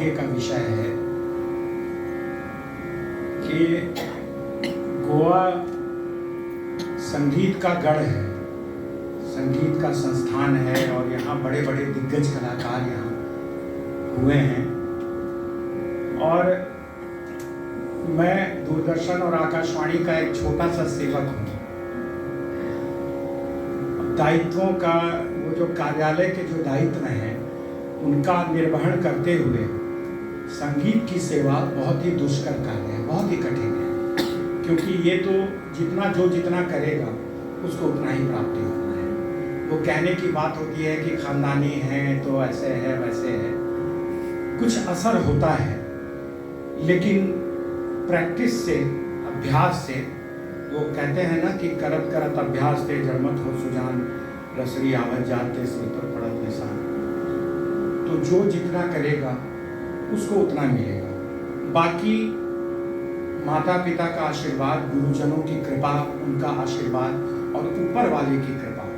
दुर्भाग्य का विषय है कि गोवा संगीत का गढ़ है, संगीत का संस्थान है और यहाँ बड़े बड़े दिग्गज कलाकार यहाँ हुए हैं। और मैं दूरदर्शन और आकाशवाणी का एक छोटा सा सेवक हूँ। दायित्वों का वो जो कार्यालय के जो दायित्व हैं उनका निर्वहन करते हुए संगीत की सेवा बहुत ही दुष्कर कार्य है, बहुत ही कठिन है, क्योंकि ये तो जितना करेगा उसको उतना ही प्राप्ति होना है। वो कहने की बात होती है कि खानदानी है तो ऐसे है वैसे है, कुछ असर होता है, लेकिन प्रैक्टिस से, अभ्यास से, वो कहते हैं ना कि करत करत अभ्यास से जड़मत हो सुजान, रसरी आवत जाते सिर पर पड़त निशान। तो जो जितना करेगा उसको उतना मिलेगा। बाकी माता पिता का आशीर्वाद, गुरुजनों की कृपा, उनका आशीर्वाद और ऊपर वाले की कृपा।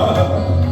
ah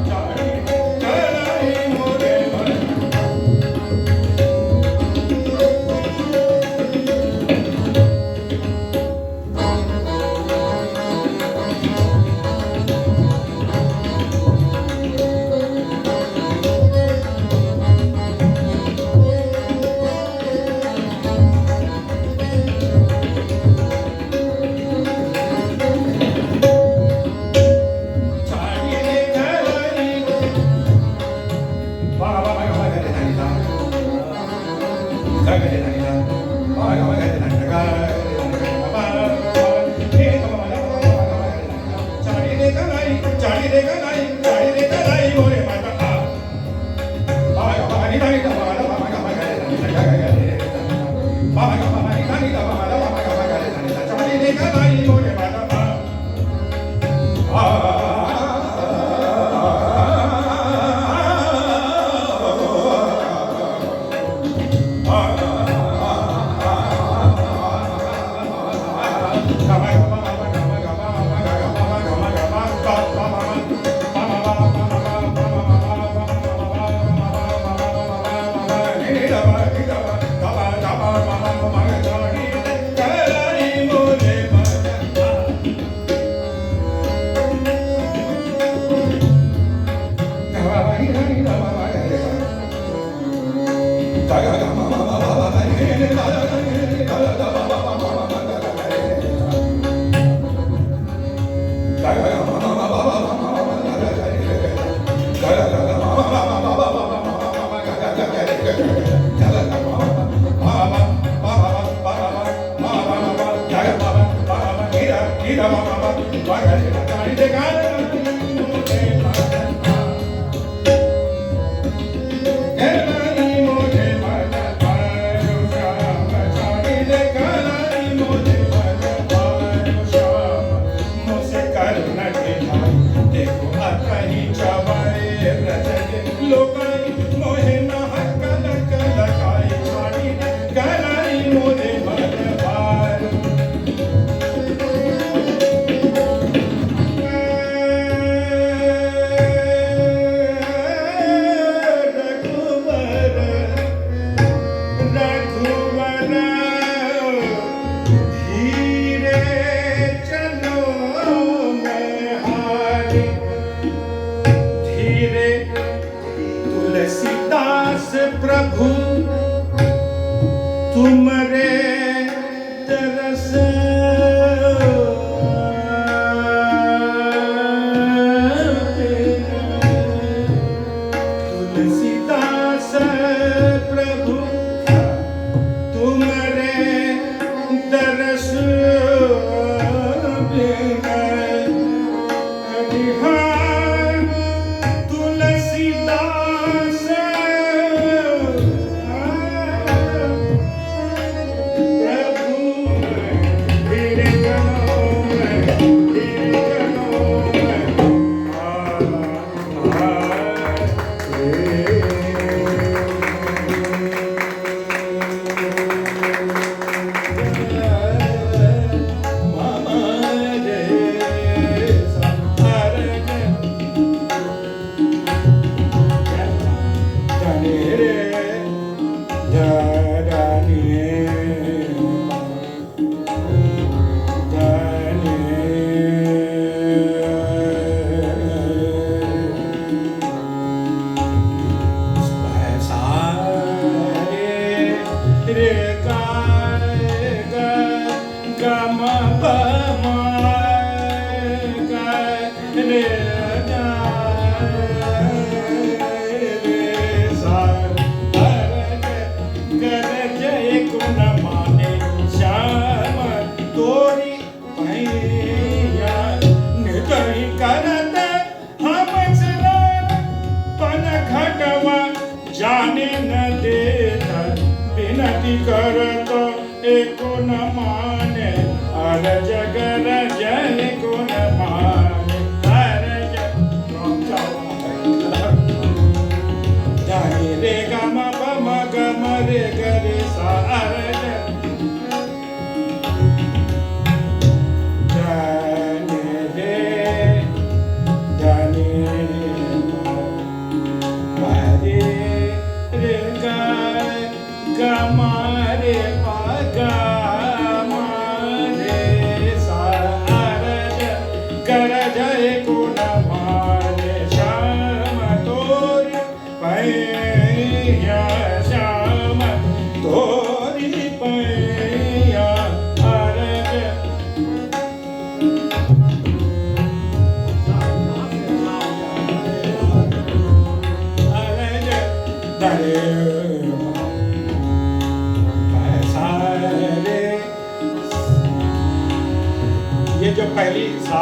पहली सा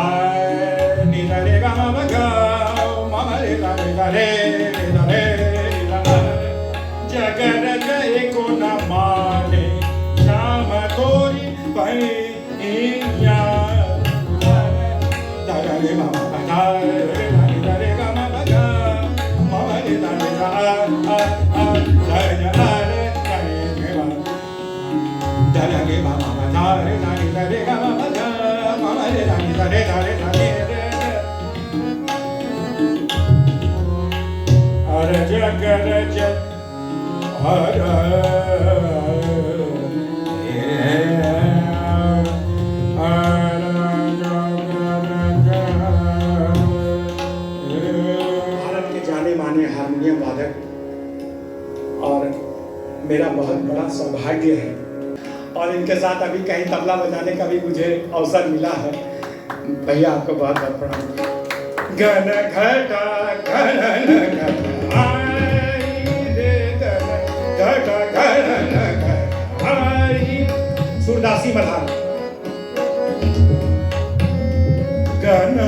नि ध रे ग म ग म म रे ध रे ध रे ध रे ध जगर जय को न माने श्याम तोरी पैया ध रे म म ग ध रे ग म ग म म रे ध रे ध रे ग म भारत के जाने माने हारमोनियम वादक और मेरा बहुत बड़ा सौभाग्य है और इनके साथ अभी कहीं तबला बजाने का भी मुझे अवसर मिला है। भैया आपको बहुत बहुत प्रणाम। घन घटा घन सूरदासी मल्हार। घन